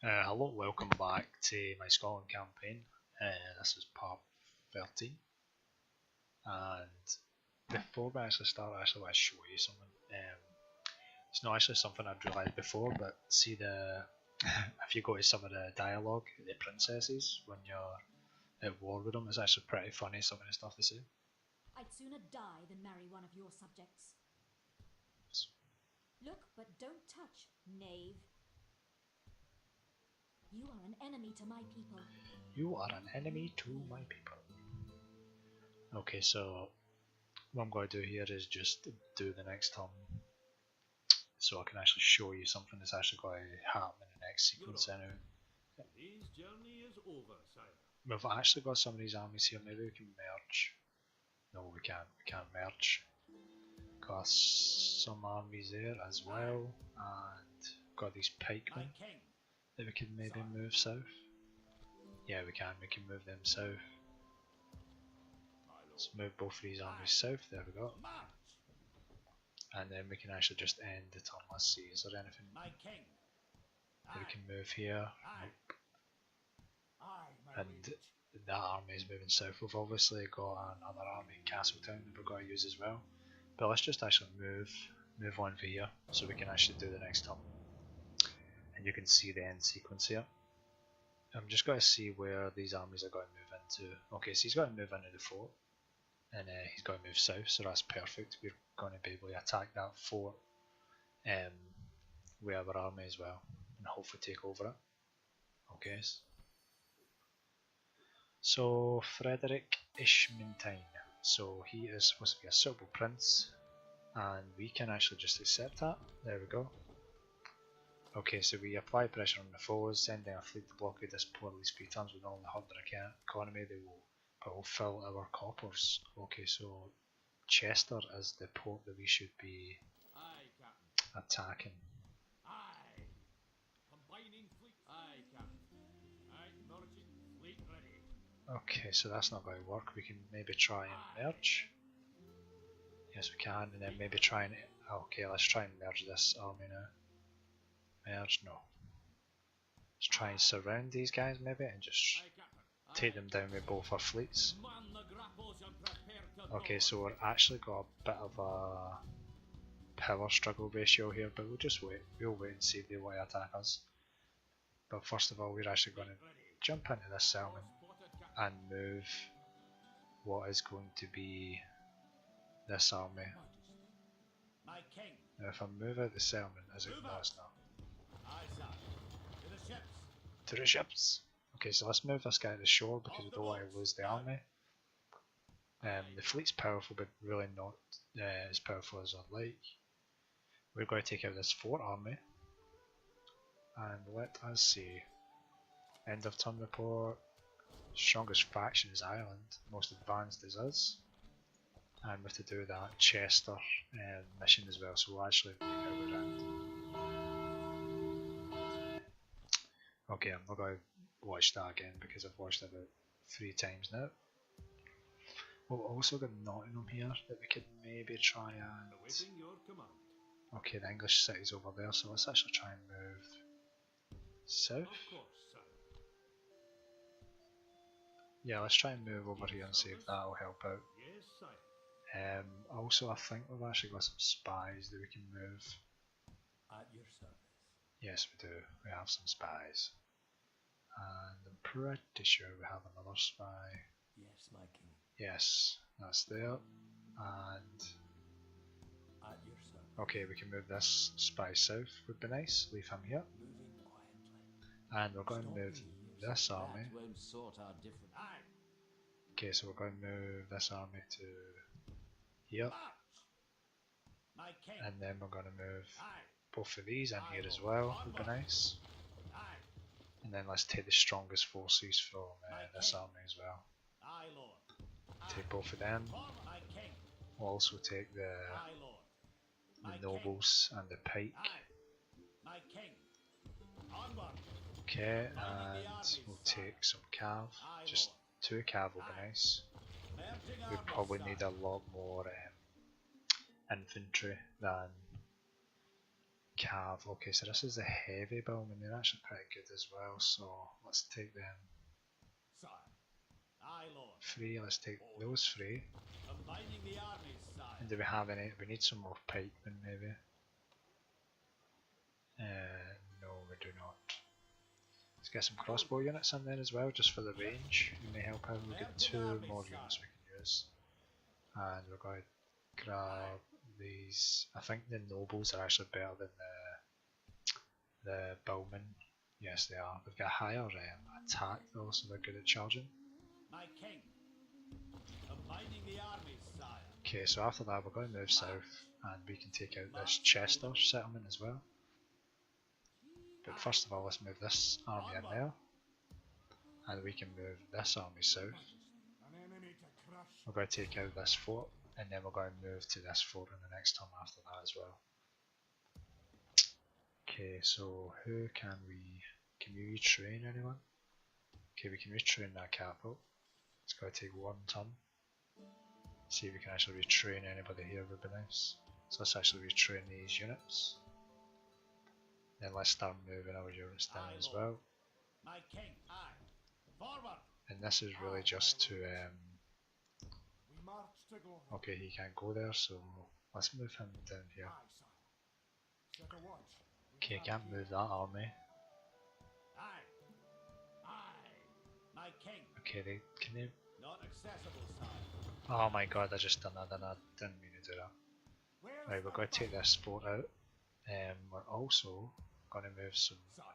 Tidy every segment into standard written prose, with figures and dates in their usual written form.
Hello, welcome back to my Scotland campaign. This is part 13, and before we actually start, I actually want to show you something. It's not actually something I'd realised before, but see the if you go to some of the dialogue, the princesses when you're at war with them, it's actually pretty funny some of the stuff they say. I'd sooner die than marry one of your subjects. Look, but don't touch, knave. You are an enemy to my people. You are an enemy to my people. Okay, so what I'm going to do here is just do the next turn so I can actually show you something that's actually going to happen in the next sequence anyway. His journey is over, sire. We've actually got some of these armies here, maybe we can merge. No, we can't merge. Got some armies there as well, and got these pikemen that we can maybe move south. Yeah, we can move them south. Let's move both of these armies south, there we go. And then we can actually just end the turn. Let's see, is there anything that we can move here? Nope. And that army is moving south. We've obviously got another army in Castletown that we've got to use as well. But let's just actually move on for here so we can actually do the next turn. And you can see the end sequence here. I'm just going to see where these armies are going to move into. Okay, so he's going to move into the fort. And he's going to move south, so that's perfect. We're going to be able to attack that fort with our army as well, and hopefully take over it. Okay. So Frederick Ishmintine. So he is supposed to be a suitable prince, and we can actually just accept that. There we go. Okay, so we apply pressure on the foes, sending a fleet to blockade this port. These free terms will not only hurt their economy, but will fill our coppers. Okay, so Chester is the port that we should be attacking. Okay, so that's not going to work. We can maybe try and merge. Yes, we can, and then maybe try and. Okay, let's try and merge this army now. Merge, no. Let's try and surround these guys maybe and just take them down with both our fleets. Okay, so we're actually got a bit of a power struggle ratio here, but we'll just wait. We'll wait and see if they want to attack us. But first of all, we're actually going to jump into this settlement and move what is going to be this army. Now if I move out the settlement, is it? No, it's not. To the ships! Okay, so let's move this guy to the shore because we don't want to lose the army. The fleet's powerful, but really not as powerful as I'd like. We're going to take out this fort army. And let us see. End of turn report. Strongest faction is Ireland, most advanced is us. And we have to do that Chester mission as well, so we'll actually make our way around. Okay, I'm not going to watch that again because I've watched it about 3 times now. We've also got Nottingham here that we could maybe try and... Okay, the English city's over there, so let's actually try and move south. Yeah, let's try and move over here and see if that'll help out. Also, I think we've actually got some spies that we can move. At your service. Yes, we do. We have some spies. And I'm pretty sure we have another spy. Yes, my king. Yes, that's there. And At your service. okay, we can move this spy south. Would be nice. Leave him here. Moving quietly. And we're going to move this army. That won't sort our different. Okay, so we're going to move this army to here. And then we're going to move both of these in here as well. Would be nice. And then let's take the strongest forces from this army as well. Take both of them. We'll also take the nobles and the pike. Okay, and we'll take some cav. Just 2 cav will be nice. We probably need a lot more infantry than Cav. Okay, so this is the heavy bowmen. They're actually pretty good as well. So let's take them Sire. Aye, Lord. 3. Let's take those 3. Combining the armies, sire. And do we have any? We need some more pikemen maybe. No, we do not. Let's get some crossbow units in there as well, just for the range. You may help out. We'll get 2 more units we can use. And we're going to grab these. I think the nobles are actually better than the bowmen. Yes, they are. They've got a higher attack though, so they're good at charging. My king. Combining the armies, sire. Okay, so after that we're going to move south and we can take out this Chester settlement as well. But first of all, let's move this army in there. And we can move this army south. An enemy to crush. We're going to take out this fort, and then we're going to move to this fort in the next turn after that as well. Okay, so who can we retrain anyone? Okay, we can retrain that capital. It's going to take 1 turn. See if we can actually retrain anybody here, would be nice. So let's actually retrain these units. Then let's start moving our units down as well. My king, aye. Forward. And this is really just to We march to glory. okay, he can't go there, so let's move him down here. Aye, sire. Set a watch. Okay, can't move that army. Aye. Aye. My king. Okay, can they? Not accessible, sire. Oh my god, I just done that, and I didn't mean to do that. Where's Right, we're the going to take fight? this fort out. We're also going to move some Sire.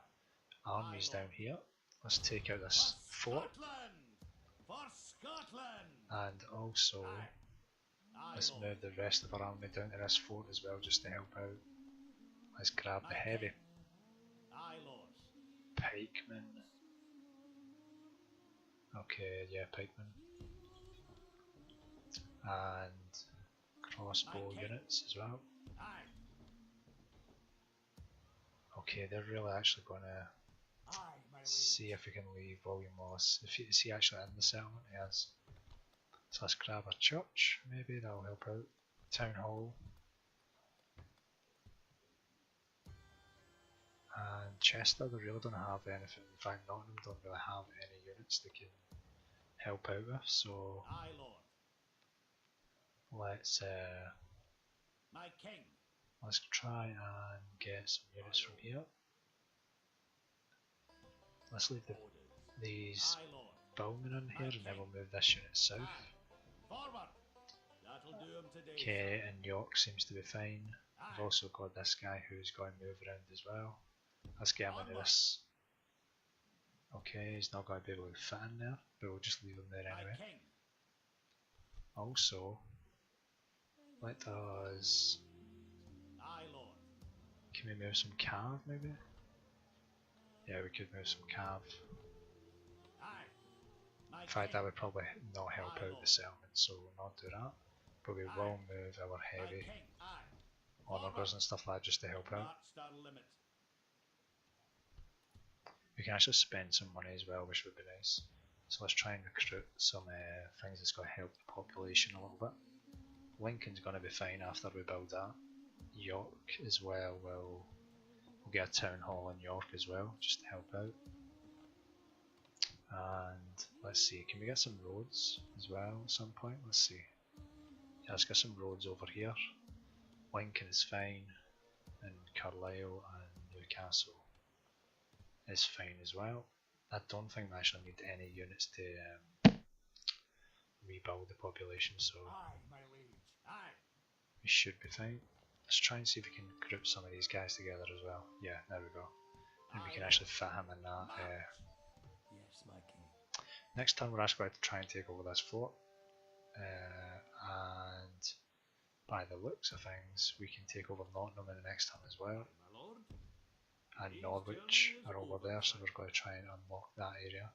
armies Aye, down Lord. here. Let's take out For this fort, Scotland! For Scotland! and also Aye. Aye, let's Lord. move the rest of our army down to this fort as well, just to help out. Let's grab the heavy Aye, Lord. pikemen. Okay, yeah, pikemen. And crossbow units as well. Aye. Okay, they're really actually going to Aye, my liege. see if we can leave William Wallace. Is he actually in the settlement? He is. So let's grab a church, maybe that'll help out. Town hall. And Chester, they really don't have anything. In fact, Nottingham don't really have any units they can help out with. So Aye, Lord. let's My king. let's try and get some units from here. Let's leave these Aye, Lord. bowmen in here, and then we'll move this unit south. Forward. That'll do him today. Okay, and York seems to be fine. Aye. We've also got this guy who's going to move around as well. Let's get him into this. Okay, he's not going to be able to fit in there, but we'll just leave him there My anyway. king. Also, let us. Aye, Lord. Can we move some cav maybe? Yeah, we could move some cav. Aye. My In fact, king. that would probably not help out the settlement, so we'll not do that. But we will move our My heavy king. Aye. onlookers and stuff like that just to help out. Marched our limit. We can actually spend some money as well, which would be nice. So let's try and recruit some things that's going to help the population a little bit. Lincoln's going to be fine after we build that. York as well, we'll get a town hall in York as well, just to help out. And let's see, can we get some roads as well at some point? Let's see. Yeah, let's get some roads over here. Lincoln is fine, and Carlisle and Newcastle is fine as well. I don't think we actually need any units to rebuild the population, so Aye, my liege. Aye. we should be fine. Let's try and see if we can group some of these guys together as well. Yeah, there we go. And we can actually fit him in that. Yes, my king. Next time we're actually going to try and take over this fort. And by the looks of things, we can take over Nottingham in the next time as well. My lord. And Norwich are over there, so we're going to try and unlock that area.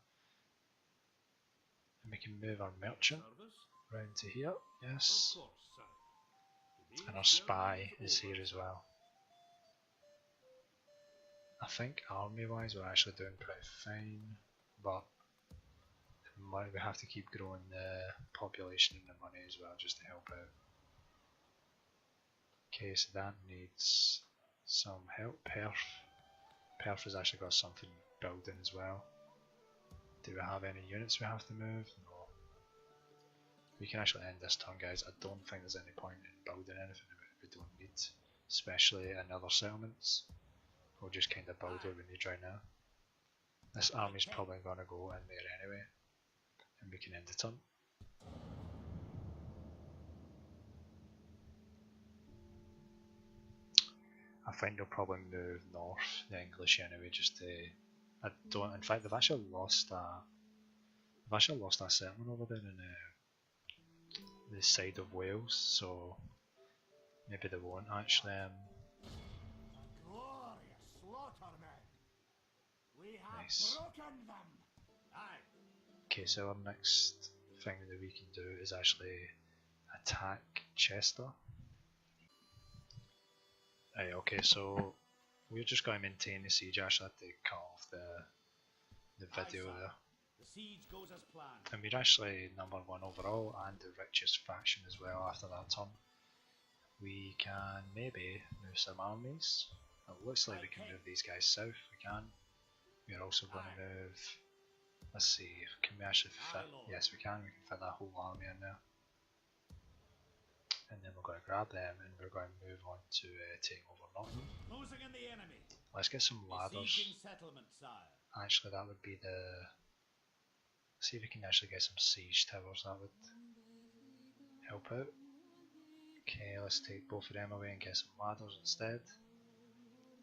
And we can move our merchant Service? round to here, yes. Of course, sir. Today's And our spy journey is here over, as sir. well. I think army wise we're actually doing pretty fine, but we have to keep growing the population and the money as well just to help out. Okay, so that needs some help. Perth has actually got something building as well. Do we have any units we have to move? No. We can actually end this turn, guys. I don't think there's any point in building anything we don't need, especially in other settlements. We'll just kind of build what we need right now. This army's probably going to go in there anyway, and we can end the turn. I think they'll probably move north, the English anyway, just to... I don't... In fact, they've actually lost a settlement over there in the side of Wales, so maybe they won't actually... Glorious slaughter, men. We have Nice. broken them. Aye. Okay, so our next thing that we can do is actually attack Chester. Right, okay, so we're just going to maintain the siege. I actually had to cut off the video there. The siege goes as planned. And we're actually number 1 overall and the richest faction as well after that turn. We can maybe move some armies. It looks like we can move these guys south. We can. We're also going to move... Let's see, can we actually fit... Yes, we can. We can fit that whole army in there. And then we're going to grab them and we're going to move on to take over Nottingham. Closing in the enemy. Let's get some ladders. Besieging settlement, sire. Actually, that would be the... See if we can actually get some siege towers. That would help out. Okay, let's take both of them away and get some ladders instead.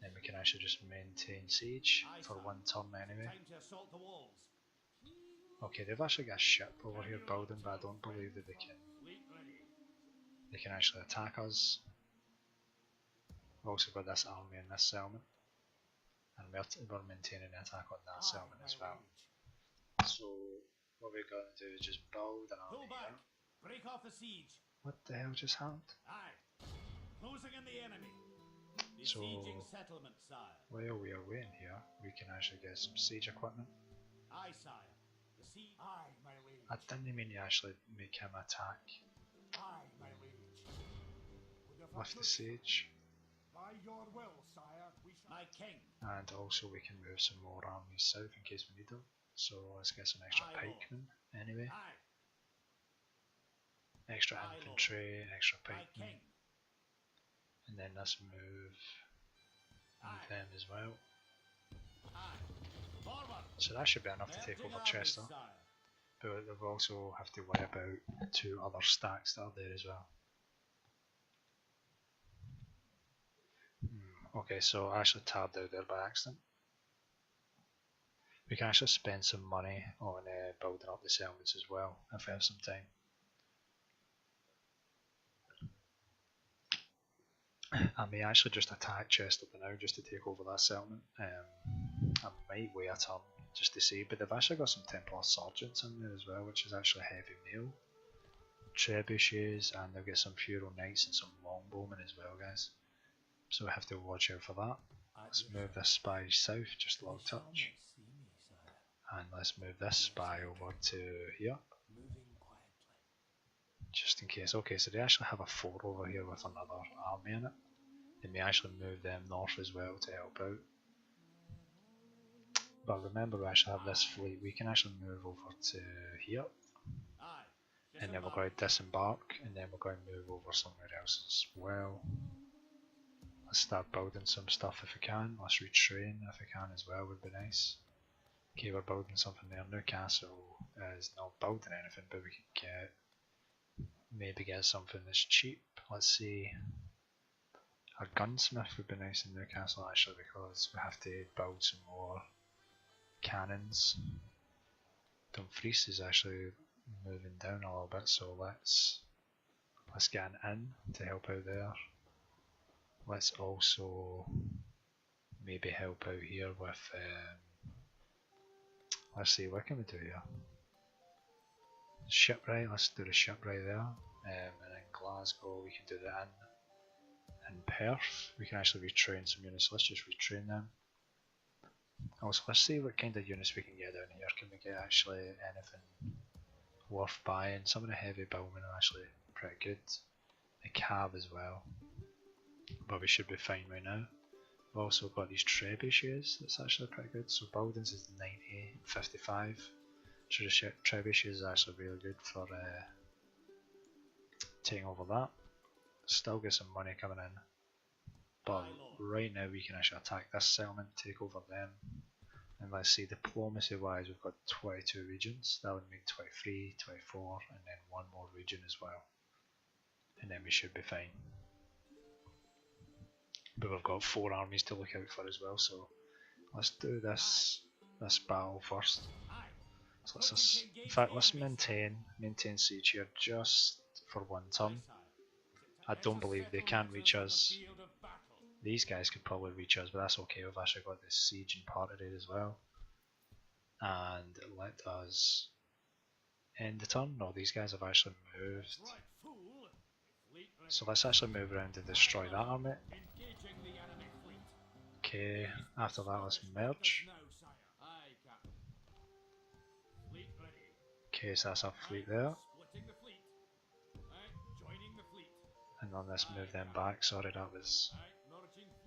Then we can actually just maintain siege for 1 turn anyway. Time to assault the walls. Okay, they've actually got a ship over here building, but I don't believe that they can actually attack us. We've also got this army in this settlement, and we're maintaining the attack on that settlement as well. So what we're going to do is just build an army Pull back. here. Break off the siege. What the hell just happened? Aye. Closing in the enemy. So Besieging settlement, sire. while we are waiting here, we can actually get some siege equipment. Aye, sire. The siege. Aye, my liege. I didn't mean to actually make him attack Aye, my liege. with the siege. By your will, sire, we shall. My king. And also we can move some more armies south in case we need them. So let's get some extra Aye, Lord. pikemen anyway. Aye, Extra Aye, Lord. infantry, extra my pikemen. king. And then let's move Aye. them as well. Aye. Forward. So that should be enough to take Merging over armies, Chester. sire. But we also have to worry about 2 other stacks that are there as well. Okay, so I actually tabbed out there by accident. We can actually spend some money on building up the settlements as well if we have some time. I may actually just attack Chester now just to take over that settlement. I might wait a turn just to see, but they've actually got some Templar Sergeants in there as well, which is actually heavy mail, trebuchets, and they'll get some Feudal Knights and some Longbowmen as well, guys. So we have to watch out for that. Let's move this spy south, just a little touch. And let's move this spy over to here, just in case. Okay, so they actually have a fort over here with another army in it. They may actually move them north as well to help out. But remember, we actually have this fleet. We can actually move over to here, Aye. and then we're going to disembark, and then we're going to move over somewhere else as well. Let's start building some stuff if we can. Let's retrain if we can as well, would be nice. Okay, we're building something there. Newcastle is not building anything, but we could get maybe get something that's cheap. Let's see. A gunsmith would be nice in Newcastle actually, because we have to build some more cannons. Dumfries is actually moving down a little bit, so let's get an inn to help out there. Let's also maybe help out here with let's see, what can we do here? Shipwright, let's do the shipwright there. And in Glasgow we can do the inn. In Perth we can actually retrain some units. Let's just retrain them. Also, let's see what kind of units we can get down here. Can we get actually anything worth buying? Some of the heavy bowmen are actually pretty good. The cav as well, but we should be fine right now. also got these trebuchets, that's actually pretty good. So buildings is 90, 55. Trebuchet is actually really good for taking over that. Still get some money coming in. But right now we can actually attack this settlement, take over them. And let's see, diplomacy wise we've got 22 regions, that would make 23, 24 and then one more region as well. And then we should be fine. But we've got 4 armies to look out for as well, so let's do this battle first. So in fact let's maintain siege here just for 1 turn. I don't believe they can reach us. These guys could probably reach us, but that's okay. We've actually got this siege and party as well. And let us end the turn. No, these guys have actually moved. So let's actually move around and destroy that army. Okay, after that let's merge. Okay, so that's our fleet there. And then let's move them back. Sorry, that was...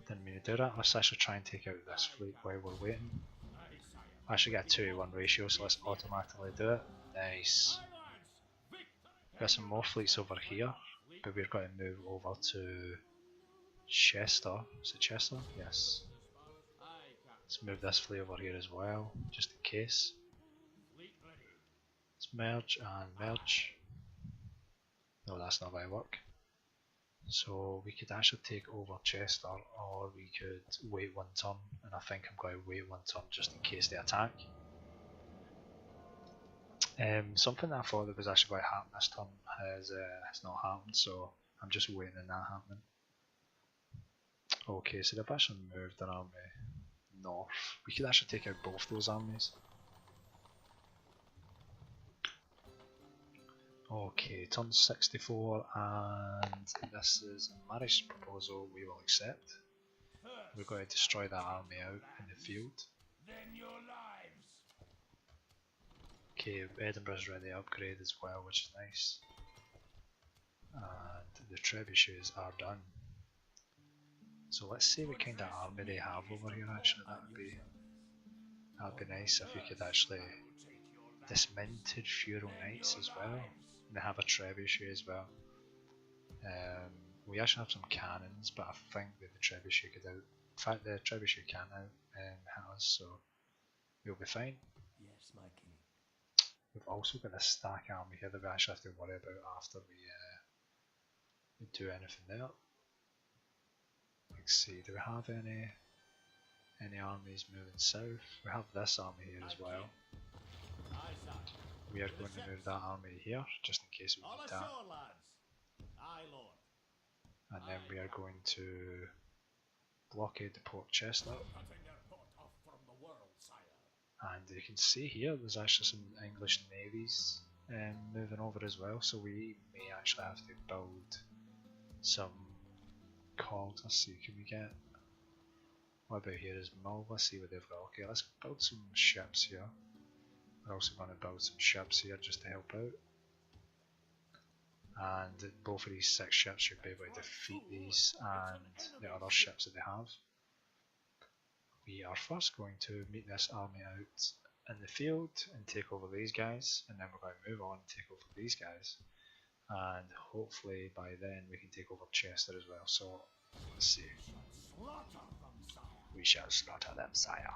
didn't mean to do that. Let's actually try and take out this fleet while we're waiting. I actually get a 2-to-1 ratio, so let's automatically do it. Nice. Got some more fleets over here, but we're going to move over to Chester. Is it Chester? Yes. Let's move this fleet over here as well, just in case. Let's merge and merge. No, that's not going to work. So we could actually take over Chester, or we could wait 1 turn, and I think I'm going to wait 1 turn just in case they attack. Something that I thought that was actually going to happen this turn has not happened, so I'm just waiting on that happening. Okay, so they've actually moved their army north. We could actually take out both those armies. Okay, turn 64, and this is a marriage proposal we will accept. We're going to destroy that army out in the field. Okay, Edinburgh's ready to upgrade as well, which is nice. And the trebuchets are done. So let's see what kind of army they have over here actually. That'd be nice if we could actually dismounted feudal knights as well. And they have a trebuchet as well. We actually have some cannons, but I think that the trebuchet could out. In fact, the trebuchet can out hit us, so we'll be fine. Yes, my king. We've also got a stack army here that we actually have to worry about after we do anything there. Let's see, do we have any armies moving south? We have this army here as well. We are going to move that army here, just in case we need that. And then we are going to blockade the Port Chester. And you can see here there's actually some English navies moving over as well, so we may actually have to build some cogs. Let's see, can we get... what about here is Mull? Let's see what they've got. Okay, let's build some ships here. We're also going to build some ships here just to help out. And both of these 6 ships should be able to defeat these and the other ships that they have. We are first going to meet this army out in the field and take over these guys, and then we're going to move on and take over these guys, and hopefully by then we can take over Chester as well. So let's see. We shall slaughter them, sire.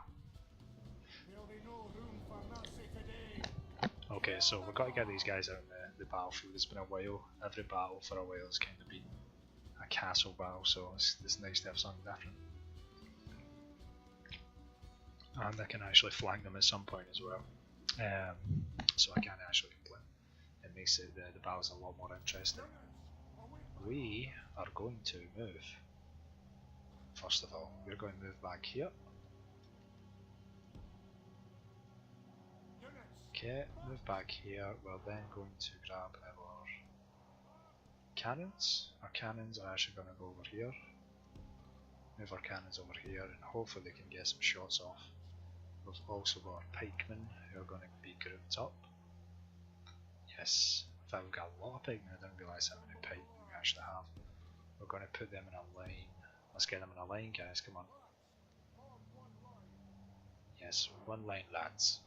Okay, so we've got to get these guys out in the battlefield. It's been a while. Every battle for a while has kind of been a castle battle, so it's nice to have something different. And I can actually flank them at some point as well, so I can't actually complain. It makes the battles a lot more interesting. We are going to move. First of all, we're going to move back here. Okay, move back here. We're then going to grab our cannons. Our cannons are actually going to go over here. Move our cannons over here, and hopefully they can get some shots off. We've also got our pikemen who are going to be grouped up. Yes, in fact we've got a lot of pikemen. I didn't realise how many pikemen we actually have. We're going to put them in a line. Let's get them in a line, guys, come on. Yes, one line, lads.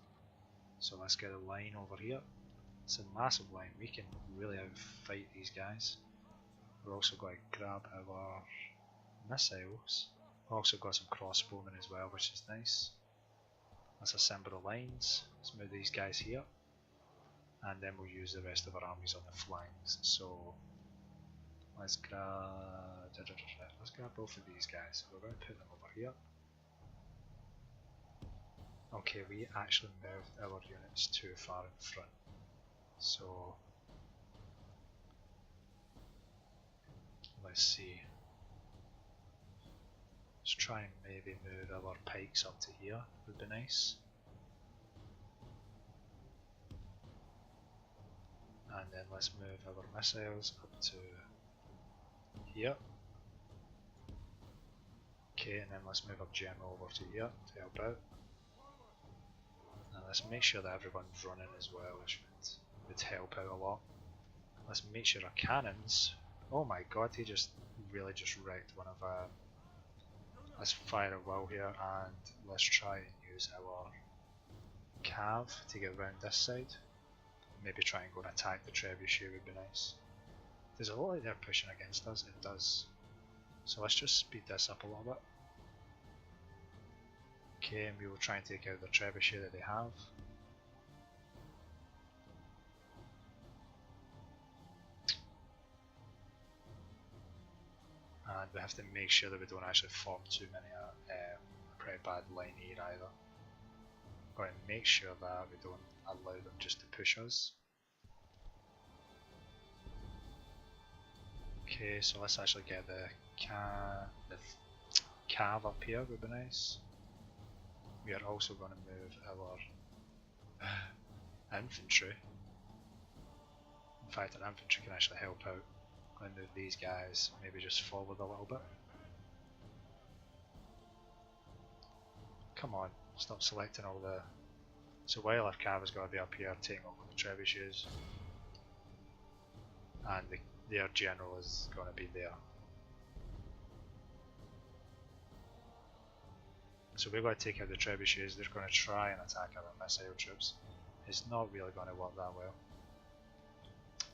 So let's get a line over here. It's a massive line. We can really outfight these guys. We're also going to grab our missiles. We've also got some crossbowmen as well, which is nice. Let's assemble the lines. Let's move these guys here. And then we'll use the rest of our armies on the flanks. So let's grab both of these guys. We're going to put them over here. Okay, we actually moved our units too far in front. So let's see. Let's try and maybe move our pikes up to here, would be nice. And then let's move our missiles up to here. Okay, and then let's move our general over to here to help out. And let's make sure that everyone's running as well, which would help out a lot. Let's make sure our cannons. Oh my god, he really just wrecked one of our. Let's fire a well here and let's try and use our cav to get around this side. Maybe try and go and attack the trebuchet would be nice. There's a lot like they're pushing against us, it does. So let's just speed this up a little bit. Okay, and we will try and take out the trebuchet that they have. And we have to make sure that we don't actually form too many a pretty bad line here either. We've got to make sure that we don't allow them just to push us. Okay, so let's actually get the cav up here, would be nice. We are also going to move our infantry. In fact, our infantry can actually help out. I'm going to move these guys, maybe just forward a little bit. Come on, stop selecting all the. So while our cav is going to be up here taking over the trebuchets, and their general is going to be there. So we're going to take out the trebuchets. They're going to try and attack our missile troops. It's not really going to work that well,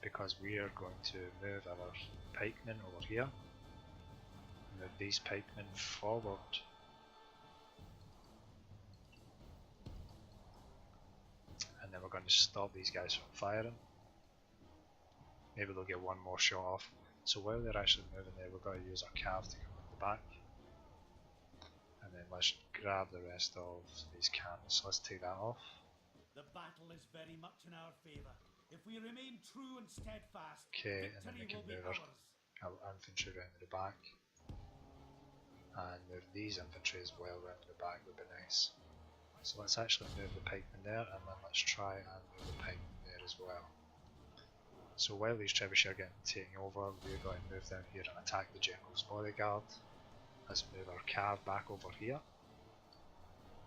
because we are going to move our pikemen over here, move these pikemen forward, and then we're going to stop these guys from firing. Maybe they'll get one more shot off. So while they're actually moving there, we're going to use our cav to come in the back, and then let's grab the rest of these cannons. So let's take that off. The battle is very much in our favour. If we remain true and steadfast, Okay, and then we victory can will be move ours. our infantry round to the back, and move these infantry as well round to the back would be nice. So let's actually move the pikemen there, and then let's try and move the pikemen there as well. So while these trebuchet are getting taken over, we're going to move down here and attack the general's bodyguard. Let's move our cav back over here.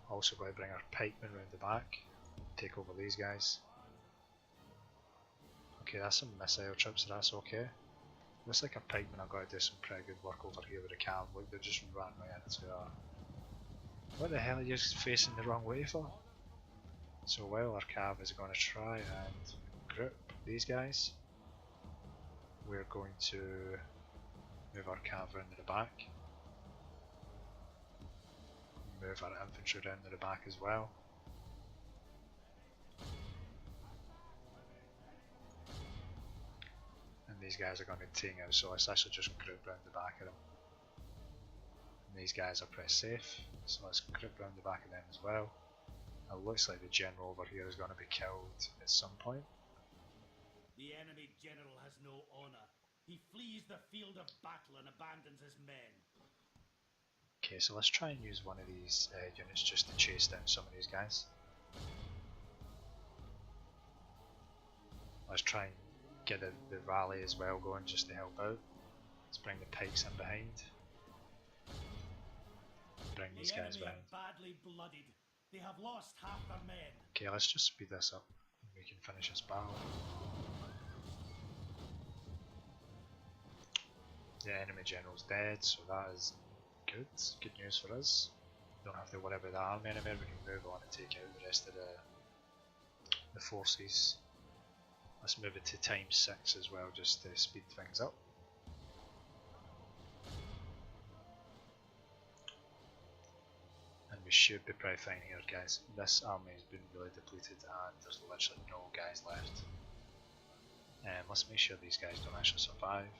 Also going to bring our pikemen round the back, take over these guys. Okay, that's some missile trips, so that's okay. Looks like a pikeman are going to do some pretty good work over here with the cav. Look, they're just ran right into our. What the hell are you facing the wrong way for? So while our cav is going to try and group these guys, we're going to move our cav round to the back, move our infantry round to the back as well. And these guys are going to be taking out, so let's actually just group round the back of them. And these guys are pretty safe, so let's group round the back of them as well. It looks like the general over here is going to be killed at some point. The enemy general has no honour. He flees the field of battle and abandons his men. Okay, so let's try and use one of these units just to chase down some of these guys. Let's try and get the rally as well going just to help out. Let's bring the pikes in behind. Bring these guys The enemy behind. are badly blooded. They have lost half their men. Okay, let's just speed this up and we can finish this battle. The enemy general's dead, so that is good. Good news for us. Don't have to worry about the army anymore, we can move on and take out the rest of the forces. Let's move it to ×6 as well, just to speed things up. And we should be pretty fine here, guys. This army has been really depleted and there's literally no guys left. Let's make sure these guys don't actually survive.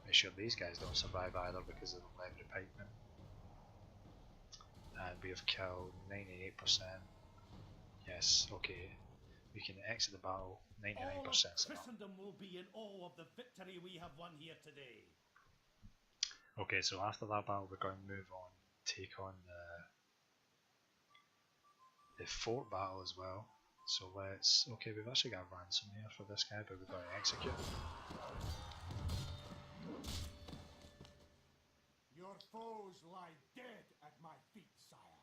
Make sure these guys don't survive either because of the legendary pikemen. And we have killed 98%. Yes, okay. We can exit the battle. 99% All of enough. Christendom will be in awe of the victory we have won here today. Okay, so after that battle we're going to move on, take on the fort battle as well. So let's, okay, we've actually got a ransom here for this guy, but we've got to execute him. Your foes lie dead at my feet, sire.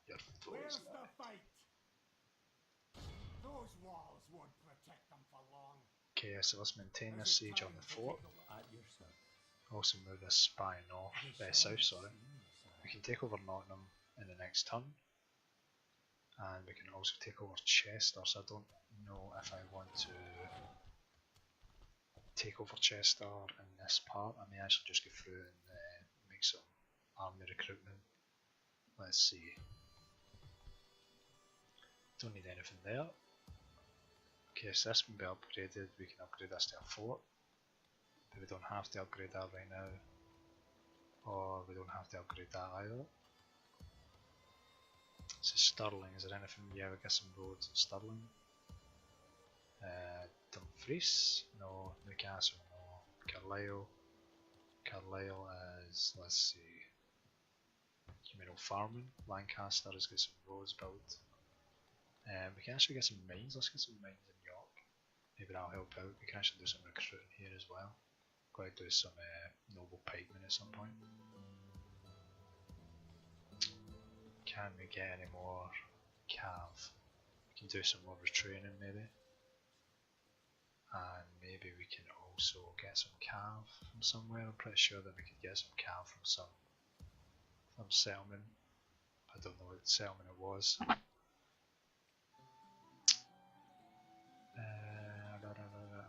Your Where's foes. the fight? Those walls won't protect them for long. Okay, so let's maintain Is this it siege on time the to fort. take a- At your service. Also move this spy north, south, sorry. We can take over Nottingham in the next turn. And we can also take over Chester, so I don't know if I want to take over Chester in this part. I may actually just go through and make some army recruitment. Let's see. Don't need anything there. Okay, so this can be upgraded. We can upgrade this to a fort. But we don't have to upgrade that right now. Or we don't have to upgrade that either. So Stirling, is there anything? Yeah, we got some roads in Stirling. Dumfries? No. Newcastle? No. Carlisle? Carlisle is, let's see, communal farming. Lancaster has got some roads built. We can actually get some mines. Let's get some mines in York. Maybe that'll help out. We can actually do some recruiting here as well. Got to do some noble pikemen at some point. Can we get any more cav? We can do some more retraining maybe. And maybe we can also get some cav from somewhere. I'm pretty sure that we could get some cav from some settlement. I don't know what settlement it was.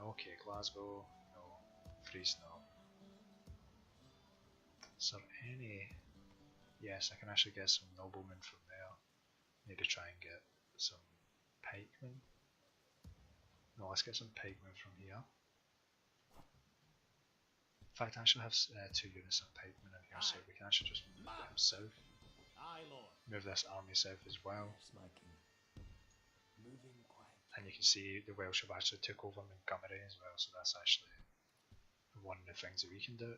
Okay, Glasgow, no. Fries, no. Is there any? Yes, I can actually get some noblemen from there. Maybe try and get some pikemen. No, let's get some pikemen from here. In fact, I actually have 2 units of pikemen in here, so we can actually just move them south. Aye, Lord. Move this army south as well. Yes, my king. Moving quiet. And you can see the Welsh have actually took over Montgomery as well, so that's actually one of the things that we can do.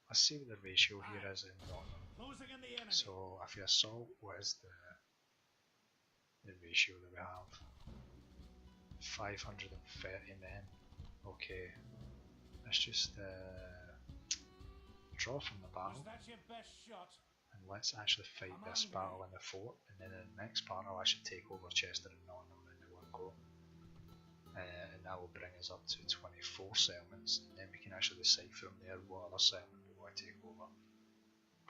Let's see what the ratio here is in Nottingham. Closing in the enemy. So if you assault, what is the ratio that we have? 530 men. Okay, let's just draw from the battle. Was that your best shot? And let's actually fight this battle in the fort, and then in the next battle I should take over Chester and Nottingham in one go. And that will bring us up to 24 settlements, and then we can actually decide from there what other settlement we want to take over.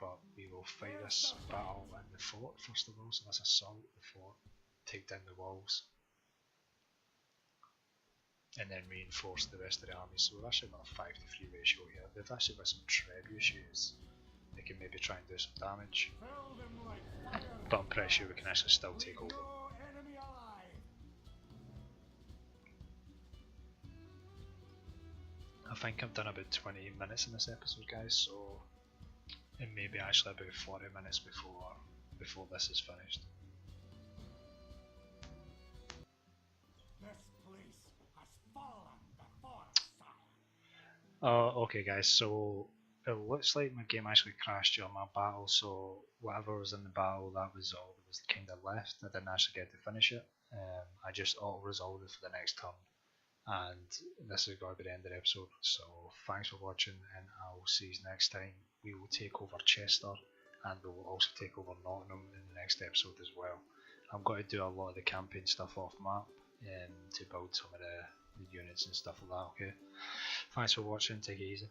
But we will fight this battle in the fort first of all, so let's assault the fort, take down the walls, and then reinforce the rest of the army. So we've actually got a 5-to-3 ratio here. They've actually got some trebuchets. They can maybe try and do some damage, Fill them like fire. but I'm pretty sure we can actually still take over. No enemy alive. I think I've done about 20 minutes in this episode, guys, so it may be actually about 40 minutes before this is finished. This place has fallen before us, sire. Okay guys, so it looks like my game actually crashed during my battle, so whatever was in the battle, that was all that was kind of left. I didn't actually get to finish it. I just auto-resolved it for the next turn, and this is going to be the end of the episode. So thanks for watching, and I'll see you next time. We will take over Chester, and we will also take over Nottingham in the next episode as well. I'm going to do a lot of the campaign stuff off map to build some of the units and stuff like that. Okay, thanks for watching, take it easy.